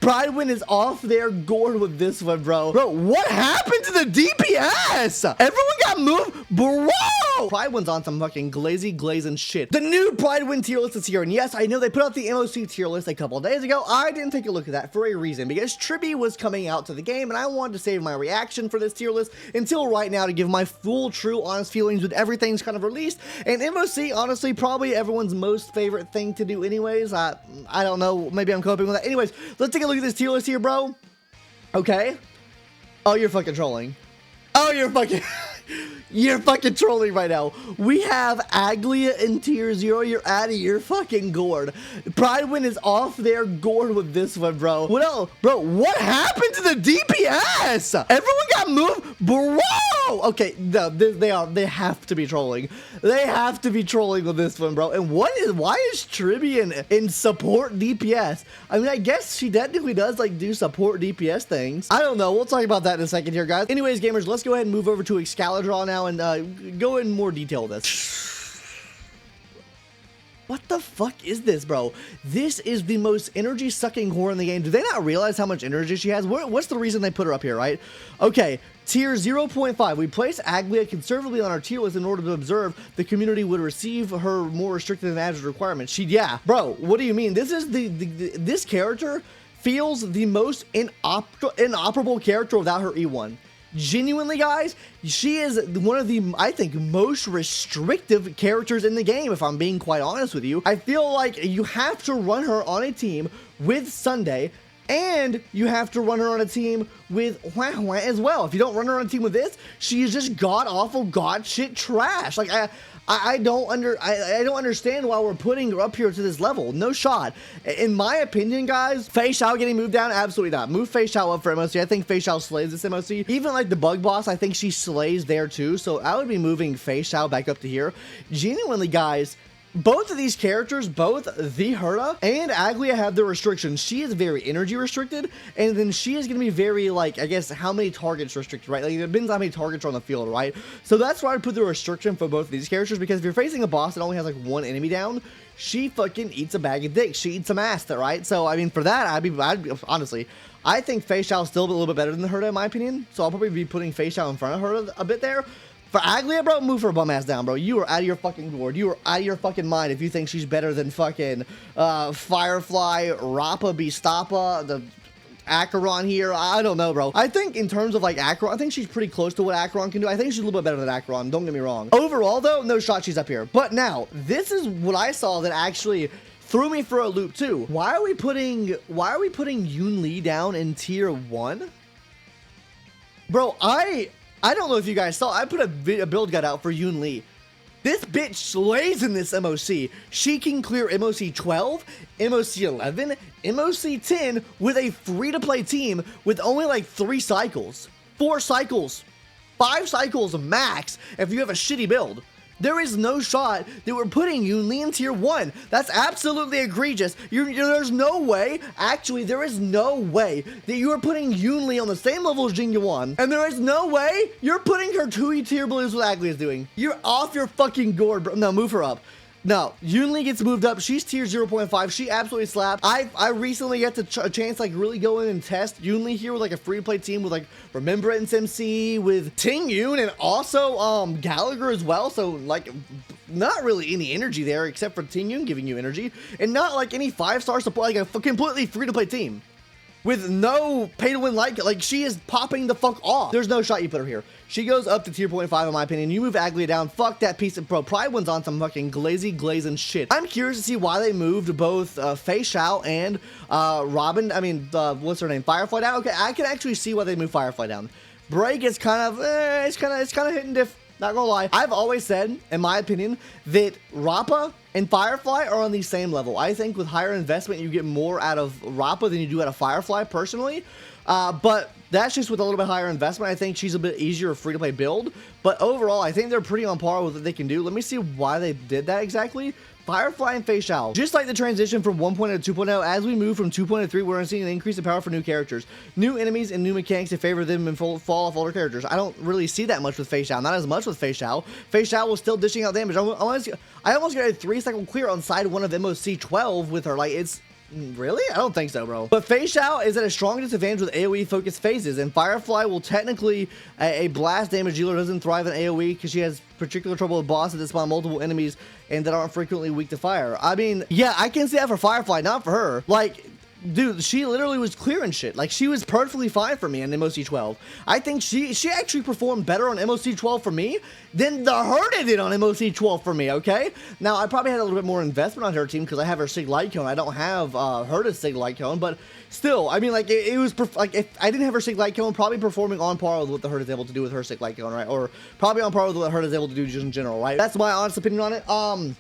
Prydwen is off their gourd with this one, bro. Bro, what happened to the DPS? Everyone got moved, bro. Prydwen's on some fucking glazing shit. The new Prydwen tier list is here, and yes, I know they put out the MOC tier list a couple of days ago. I didn't take a look at that for a reason, because Tribbie was coming out to the game, and I wanted to save my reaction for this tier list until right now to give my full, true, honest feelings with everything's kind of released. And MOC, honestly, probably everyone's most favorite thing to do anyways. I don't know, maybe I'm coping with that. Anyways, let's take a look at this tier list here, bro. Okay. Oh, you're fucking trolling. Oh, you're fucking... You're fucking trolling right now. We have Agelea in tier 0. You're out of your fucking gourd. Prydwen is off their gourd with this one, bro. What else? Bro, what happened to the DPS? Everyone got moved, bro. Okay, no, they have to be trolling. They have to be trolling with this one, bro. And why is Tribbie in support DPS? I mean, I guess she technically does like do support DPS things. I don't know. We'll talk about that in a second here, guys. Anyways, gamers, let's go ahead and move over to Excalibur now and go in more detail with this. What the fuck is this, bro? This is the most energy-sucking whore in the game. Do they not realize how much energy she has? What's the reason they put her up here, right? Okay, tier 0.5. We place Agelea conservatively on our tier list in order to observe the community would receive her more restricted than average requirements. Yeah, bro, what do you mean? This is this character feels the most inoperable character without her E1. Genuinely, guys, she is one of the, I think, most restrictive characters in the game, if I'm being quite honest with you. I feel like you have to run her on a team with Sunday, and you have to run her on a team with Xuan as well. If you don't run her on a team with this, she is just god-awful, god-shit trash. Like, I don't understand why we're putting her up here to this level. No shot. In my opinion, guys, Fei Xiao getting moved down? Absolutely not. Move Fei Xiao up for MOC. I think Fei Xiao slays this MOC. Even like the Bug Boss, I think she slays there too. So I would be moving Fei Xiao back up to here. Genuinely, guys, both of these characters, both the Herta and Agelea, have their restrictions. She is very energy restricted, and then she is going to be very, like, I guess, how many targets restricted, right? Like, it depends on how many targets are on the field, right? So that's why I put the restriction for both of these characters, because if you're facing a boss that only has, like, one enemy down, she fucking eats a bag of dicks. She eats some ass, right? So, I mean, for that, I'd honestly, I think Fei Xiao is still a little bit better than the Herta, in my opinion. So I'll probably be putting Fei Xiao in front of her a bit there. For Agelea, bro, move her bum ass down, bro. You are out of your fucking gourd. You are out of your fucking mind if you think she's better than fucking Firefly, Rappa, Bistapa, the Acheron here. I don't know, bro. I think in terms of like Acheron, I think she's pretty close to what Acheron can do. I think she's a little bit better than Acheron. Don't get me wrong. Overall, though, no shot she's up here. But now, this is what I saw that actually threw me for a loop too. Why are we putting Yunli down in tier 1? Bro, I don't know if you guys saw, I put a build guide out for Yunli. This bitch slays in this MOC. She can clear MOC 12, MOC 11, MOC 10 with a free-to-play team with only like 3 cycles, 4 cycles, 5 cycles max if you have a shitty build. There is no shot that we're putting Yunli in tier 1. That's absolutely egregious. There's no way, actually, there is no way that you are putting Yunli on the same level as Jing Yuan. And there is no way you're putting her 2 tier blues what Agelea is doing. You're off your fucking gourd, bro. No, move her up. No, Yunli gets moved up. She's tier 0.5. She absolutely slapped. I recently got a chance to like really go in and test Yunli here with like a free-to-play team with like Remembrance MC, with Ting Yun, and also Gallagher as well. So like not really any energy there except for Ting Yun giving you energy, and not like any 5-star support, like a completely free-to-play team with no pay-to-win like she is popping the fuck off. There's no shot you put her here. She goes up to tier 0.5 in my opinion. You move Agelea down. Fuck that piece of bro. Prydwen's on some fucking glazing shit. I'm curious to see why they moved both Fei Xiao and Robin. I mean, what's her name? Firefly down. Okay, I can actually see why they moved Firefly down. Break is kind of, it's kind of hitting diff. Not gonna lie. I've always said, in my opinion, that Rappa and Firefly are on the same level. I think with higher investment, you get more out of Rappa than you do out of Firefly, personally. But that's just with a little bit higher investment. I think she's a bit easier free-to-play build. But overall, I think they're pretty on par with what they can do. Let me see why they did that exactly. Firefly and Fei Xiao. Just like the transition from 1.0 to 2.0, as we move from 2.0 to 3, we're seeing an increase in power for new characters. New enemies and new mechanics to favor them and fall off older characters. I don't really see that much with Fei Xiao. Not as much with Fei Xiao. Fei Xiao was still dishing out damage. I almost got a 3-cycle clear on side 1 of MOC 12 with her. Like, it's Really? I don't think so, bro. But Fei Xiao is at a strong disadvantage with AoE focused phases, and Firefly will technically, a blast damage dealer doesn't thrive in AoE because she has particular trouble with bosses that spawn multiple enemies and that aren't frequently weak to fire. I mean, yeah, I can see that for Firefly, not for her. Like, dude, she literally was clearing shit. Like, she was perfectly fine for me in MOC 12. I think she actually performed better on MOC 12 for me than the Herda did on MOC 12 for me, okay? Now, I probably had a little bit more investment on her team because I have her Sig Light Cone. I don't have Herda's Sig Light Cone, but still, I mean, like, it was, like, if I didn't have her Sig Light Cone, probably performing on par with what the Herda is able to do with her Sig Light Cone, right? Or probably on par with what Herda is able to do just in general, right? That's my honest opinion on it.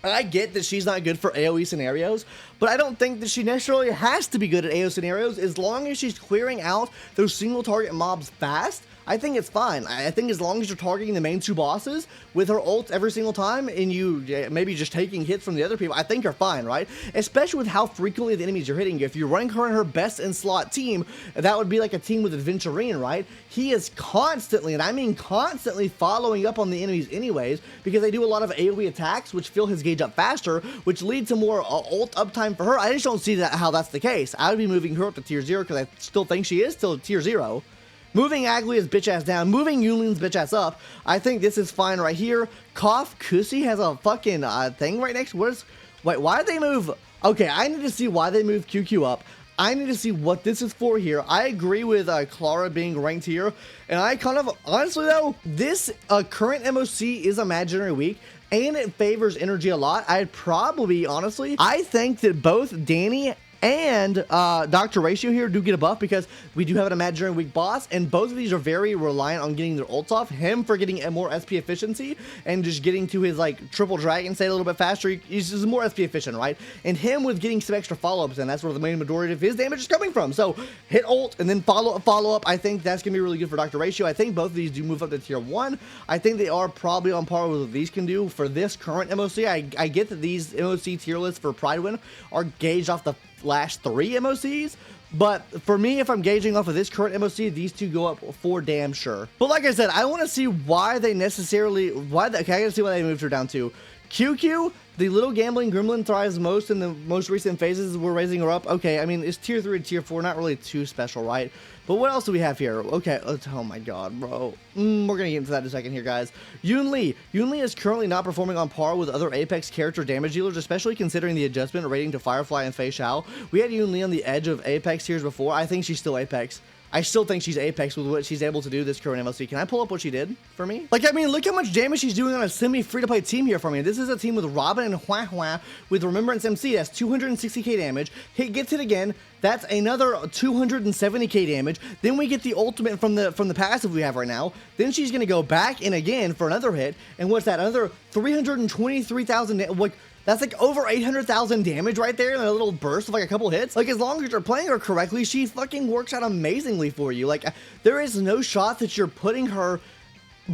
I get that she's not good for AoE scenarios, but I don't think that she necessarily has to be good at AoE scenarios as long as she's clearing out those single target mobs fast. I think it's fine. I think as long as you're targeting the main two bosses with her ult every single time and you maybe just taking hits from the other people, I think you're fine, right? Especially with how frequently the enemies you're hitting. If you're running her in her best in slot team, that would be like a team with Adventurine, right? He is constantly, and I mean constantly, following up on the enemies anyways because they do a lot of AoE attacks which fill his gauge up faster, which lead to more ult uptime for her. I just don't see how that's the case. I would be moving her up to tier 0 because I still think she is still tier 0. Moving Agelea's bitch ass down, moving Yunli's bitch ass up. I think this is fine right here. Kof Kusi has a fucking thing right next. Wait, why did they move? Okay, I need to see why they moved QQ up. I need to see what this is for here. I agree with Clara being ranked here. And I kind of, honestly though, this current MOC is Imaginary Week. And it favors energy a lot. I'd probably, honestly, I think that both Danny and Dr. Ratio here do get a buff because we do have an Imaginary Weak boss, and both of these are very reliant on getting their ults off. Him for getting a more SP efficiency and just getting to his like triple dragon state a little bit faster. He's just more SP efficient, right? And him with getting some extra follow-ups, and that's where the main majority of his damage is coming from. So hit ult and then follow up. I think that's gonna be really good for Dr. Ratio. I think both of these do move up to tier 1. I think they are probably on par with what these can do for this current MOC. I get that these MOC tier lists for Prydwen are gauged off the last 3 MOCs, but for me, if I'm gauging off of this current MOC, these two go up for damn sure. But like I said, I want to see why they necessarily, okay, I gotta see why they moved her down to QQ. The little gambling gremlin thrives most in the most recent phases. We're raising her up. Okay, I mean, it's tier 3 to tier 4, not really too special, right? But what else do we have here? Okay, oh my god, bro. We're gonna get into that in a second here, guys. Yunli. Yunli is currently not performing on par with other Apex character damage dealers, especially considering the adjustment rating to Firefly and Fei Xiao. We had Yunli on the edge of Apex tiers before. I think she's still Apex. I still think she's Apex with what she's able to do this current MLC. Can I pull up what she did for me? Like, I mean, look how much damage she's doing on a semi-free-to-play team here for me. This is a team with Robin and Hua with Remembrance MC. That's 260k damage. Gets hit again. That's another 270k damage. Then we get the ultimate from the passive we have right now. Then she's gonna go back in again for another hit. And what's that? Another 323,000. Like, that's like over 800,000 damage right there in a little burst of like a couple hits. Like, as long as you're playing her correctly, she fucking works out amazingly for you. Like, there is no shot that you're putting her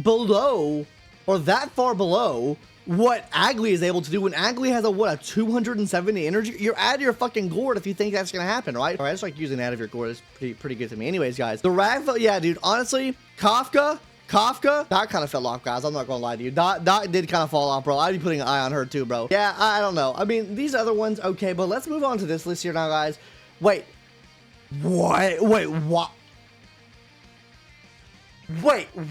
below or that far below what Agelea is able to do when Agelea has a 270 energy. You're out of your fucking gourd if you think that's gonna happen, right? All right, I just like using out of your gourd. It's pretty good to me. Anyways, guys, the Ragfell, yeah, dude, honestly, Kafka, that kind of fell off, guys. I'm not gonna lie to you. Dot did kind of fall off, bro. I'd be putting an eye on her too, bro. Yeah, I don't know. I mean, these other ones, okay, but let's move on to this list here now, guys. Wait, what? Wait,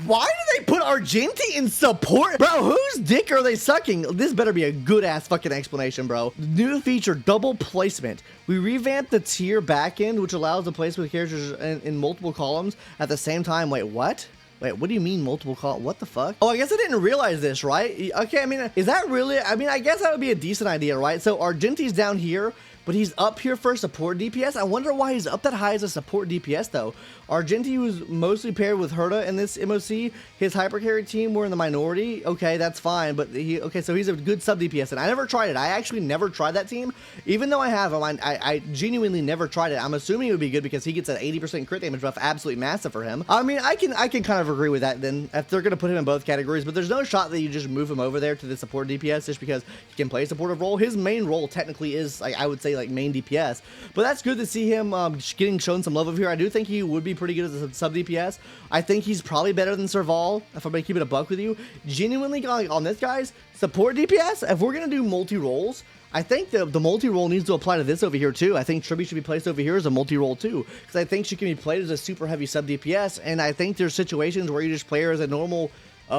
why do they put Argenti in support? Bro, whose dick are they sucking? This better be a good-ass fucking explanation, bro. New feature, double placement. We revamped the tier backend, which allows the placement of characters in multiple columns at the same time. Wait, what? Wait, what do you mean multiple columns? What the fuck? Oh, I guess I didn't realize this, right? Okay, I mean, is that really? I mean, I guess that would be a decent idea, right? So Argenti's down here, but he's up here for support DPS. I wonder why he's up that high as a support DPS, though. Argenti was mostly paired with Herda in this MOC. His hypercarry team were in the minority. Okay, that's fine, but okay, so he's a good sub DPS, and I never tried it. I actually never tried that team, even though I have him. I genuinely never tried it. I'm assuming it would be good because he gets an 80% crit damage buff, absolutely massive for him. I mean, I can kind of agree with that then, if they're gonna put him in both categories, but there's no shot that you just move him over there to the support DPS just because he can play a supportive role. His main role technically is, like, I would say, like main DPS. But that's good to see him getting shown some love over here. I do think he would be pretty good as a sub DPS. I think he's probably better than Serval, if I'm gonna keep it a buck with you. Genuinely on this, guys, support DPS, if we're gonna do multi-roles, I think the multi-role needs to apply to this over here too. I think Tribbie should be placed over here as a multi-role too, because I think she can be played as a super heavy sub DPS, and I think there's situations where you just play her as a normal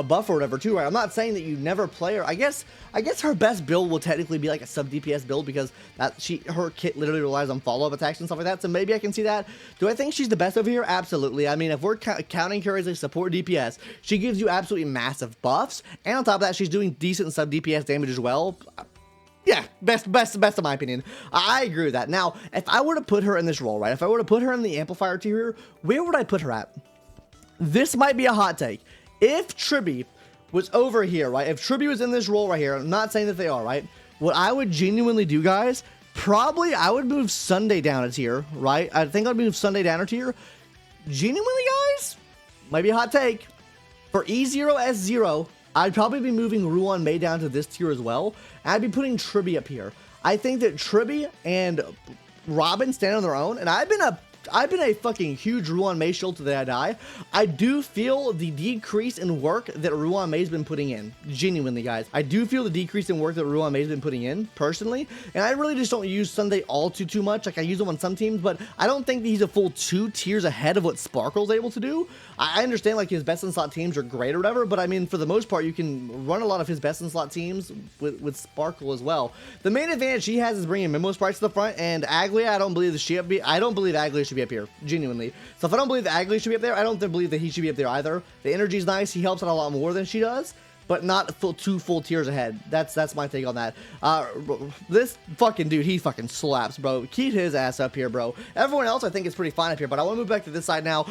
buff or whatever too, right? I'm not saying that you never play her. I guess her best build will technically be like a sub DPS build, because her kit literally relies on follow-up attacks and stuff like that, so maybe I can see that. Do I think she's the best over here? Absolutely. I mean, if we're counting her as a support DPS, she gives you absolutely massive buffs, and on top of that, she's doing decent sub DPS damage as well. Yeah, best of my opinion. I agree with that. Now, if I were to put her in this role, right? If I were to put her in the amplifier tier, where would I put her at? This might be a hot take. If Tribbie was over here, right? If Tribbie was in this role right here, I'm not saying that they are, right? What I would genuinely do, guys, probably I would move Sunday down a tier, right? I think I'd move Sunday down a tier. Genuinely, guys, might be a hot take. For E0, S0, I'd probably be moving Ruan Mei down to this tier as well. I'd be putting Tribbie up here. I think that Tribbie and Robin stand on their own, and I've been a fucking huge Ruan Mei shield to the day I die. I do feel the decrease in work that Ruan Mei's been putting in. Genuinely, guys. I do feel the decrease in work that Ruan Mei's been putting in, personally. And I really just don't use Sunday all too much. Like, I use him on some teams, but I don't think that he's a full 2 tiers ahead of what Sparkle's able to do. I understand, like, his best in slot teams are great or whatever, but I mean, for the most part, you can run a lot of his best in slot teams with Sparkle as well. The main advantage he has is bringing Memo Sprites to the front, and Agelea, I don't believe Agelea should be up here, genuinely. So if I don't believe that Agelea should be up there, I don't believe that he should be up there either. The energy's nice, he helps out a lot more than she does, but not 2 full tiers ahead. That's my take on that. This fucking dude, he fucking slaps, bro. Keep his ass up here, bro. Everyone else, I think, is pretty fine up here, but I want to move back to this side now.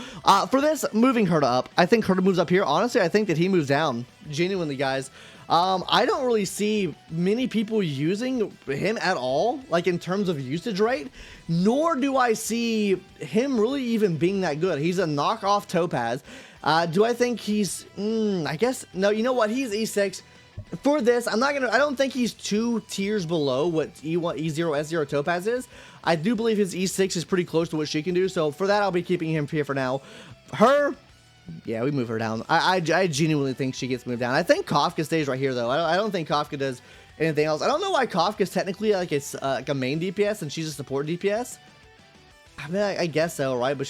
For this, moving Herta up, I think Herta moves up here. Honestly, I think that he moves down. Genuinely, guys. I don't really see many people using him at all, like in terms of usage rate, nor do I see him really even being that good. He's a knockoff Topaz. Do I think he's, I guess, no, you know what, he's E6. For this, I don't think he's 2 tiers below what E1, E0, S0 Topaz is. I do believe his E6 is pretty close to what she can do, so for that, I'll be keeping him here for now. Her, yeah, we move her down. I genuinely think she gets moved down. I think Kafka stays right here, though. I don't think Kafka does anything else. I don't know why Kafka's technically like a main DPS and she's a support DPS. I mean, I guess so, right? But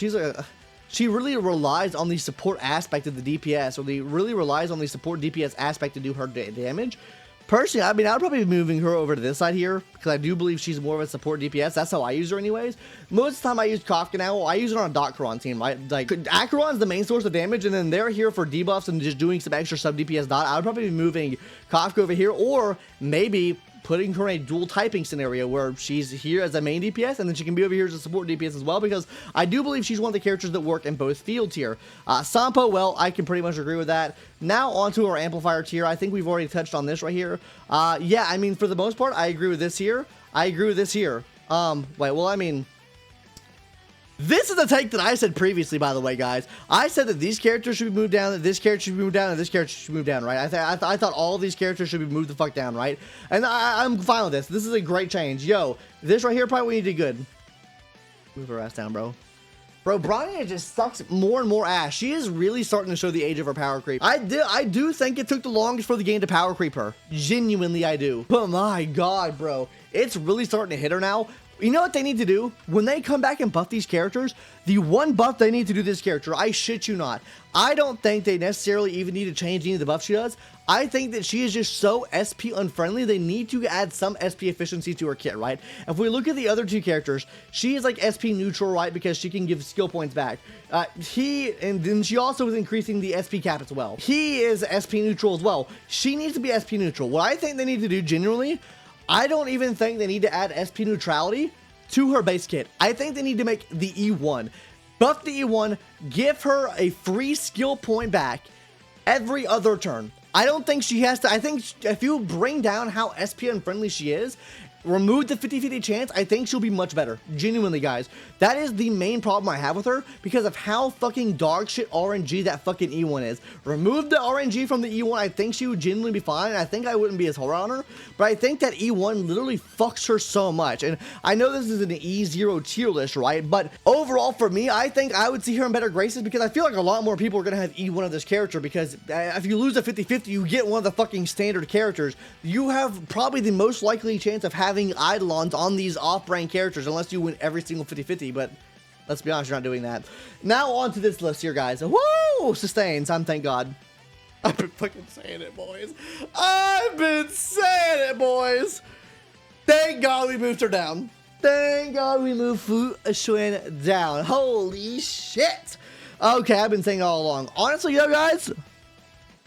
she really relies on the support aspect of the DPS, or really relies on the support DPS aspect to do her damage. Personally, I mean, I'd probably be moving her over to this side here, because I do believe she's more of a support DPS. That's how I use her anyways. Most of the time I use Kafka now, I use it on a Dotcaron team, right? Like, Acheron's the main source of damage, and then they're here for debuffs and just doing some extra sub DPS dot. I would probably be moving Kafka over here, or maybe putting her in a dual typing scenario where she's here as a main DPS and then she can be over here as a support DPS as well, because I do believe she's one of the characters that work in both fields here. Sampo, well, I can pretty much agree with that. Now onto our amplifier tier. I think we've already touched on this right here. Yeah, I mean, for the most part, I agree with this here. I agree with this here. Wait, well, I mean, this is the take that I said previously, by the way, guys. I said that these characters should be moved down, that this character should be moved down, and this character should move down, right? I thought all of these characters should be moved the fuck down, right? And I'm fine with this. This is a great change. Yo, this right here probably we did good. Move her ass down, bro. Bro, Bronya just sucks more and more ass. She is really starting to show the age of her power creep. I do think it took the longest for the game to power creep her. Genuinely, I do. But my god, bro. It's really starting to hit her now. You know what they need to do? When they come back and buff these characters, the one buff they need to do this character, I shit you not, I don't think they necessarily even need to change any of the buffs she does. I think that she is just so SP unfriendly, they need to add some SP efficiency to her kit, right? If we look at the other two characters, she is like SP neutral, right? Because she can give skill points back. And then she also is increasing the SP cap as well. He is SP neutral as well. She needs to be SP neutral. What I think they need to do genuinely, I don't even think they need to add SP neutrality to her base kit. I think they need to make the E1. Buff the E1, give her a free skill point back every other turn. I don't think she has to. I think if you bring down how SP unfriendly she is, remove the 50-50 chance, I think she'll be much better. Genuinely, guys. That is the main problem I have with her because of how fucking dog shit RNG that fucking E1 is. Remove the RNG from the E1, I think she would genuinely be fine. I think I wouldn't be as hard on her, but I think that E1 literally fucks her so much. And I know this is an E0 tier list, right? But overall, for me, I think I would see her in better graces because I feel like a lot more people are going to have E1 of this character because if you lose a 50-50, you get one of the fucking standard characters. You have probably the most likely chance of having Eidolons on these off-brand characters unless you win every single 50-50, but let's be honest, you're not doing that. Now on to this list here, guys. Woo! Sustains, thank God. I've been fucking saying it, boys. I've been saying it, boys. Thank God we moved her down. Thank God we moved Xuan down. Holy shit. Okay, I've been saying it all along. Honestly, yo, guys,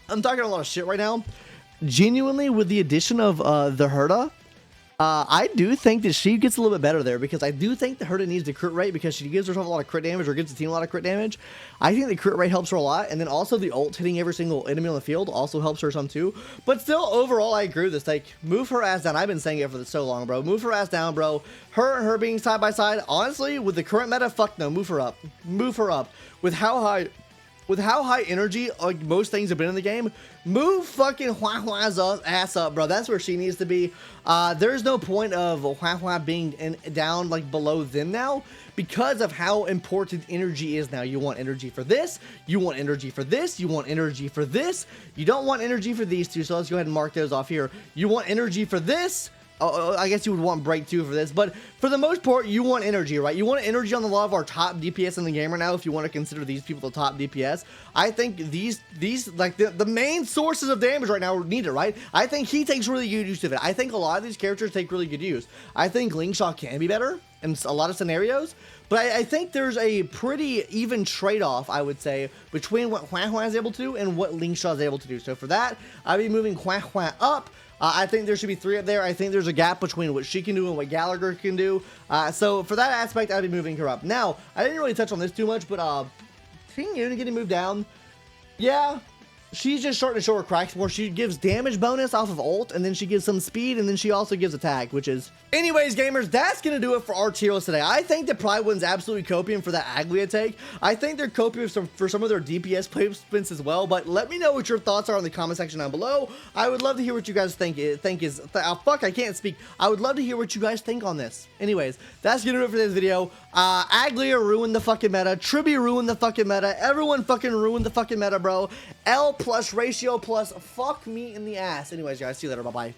I'm talking a lot of shit right now. Genuinely, with the addition of the Herta, I do think that she gets a little bit better there because I do think the Herta needs the crit rate because she gives herself a lot of crit damage or gives the team a lot of crit damage. I think the crit rate helps her a lot, and then also the ult hitting every single enemy on the field also helps her some too. But still, overall, I agree with this. Like, move her ass down. I've been saying it for so long, bro. Move her ass down, bro. Her and her being side by side. Honestly, with the current meta, fuck no. Move her up. Move her up. With how high energy like most things have been in the game, move fucking Hua's ass up, bro. That's where she needs to be. There's no point of Hua being down like below them now because of how important energy is now. You want energy for this, you want energy for this, you want energy for this. You don't want energy for these two, so let's go ahead and mark those off here. You want energy for this. I guess you would want break too for this, but for the most part, you want energy, right? You want energy on a lot of our top DPS in the game right now. If you want to consider these people the top DPS, I think these like the main sources of damage right now are needed, right? I think he takes really good use of it. I think a lot of these characters take really good use. I think Lingshaw can be better in a lot of scenarios, but I think there's a pretty even trade-off, I would say, between what Hua is able to do and what Lingshaw is able to do. So for that, I'd be moving Hua up. I think there should be 3 up there. I think there's a gap between what she can do and what Gallagher can do. So for that aspect, I'd be moving her up. Now, I didn't really touch on this too much, but King Yuna getting moved down. Yeah, she's just starting to show her cracks more. She gives damage bonus off of ult, and then she gives some speed, and then she also gives attack, which is... Anyways, gamers, that's going to do it for our tier list today. I think that Prydwen's absolutely copium for that Agelea take. I think they're copium for some of their DPS placements as well, but let me know what your thoughts are in the comment section down below. I would love to hear what you guys think I can't speak. I would love to hear what you guys think on this. Anyways, that's going to do it for this video. Agelea ruined the fucking meta. Tribbie ruined the fucking meta. Everyone fucking ruined the fucking meta, bro. L plus ratio plus fuck me in the ass. Anyways, guys, see you later. Bye-bye.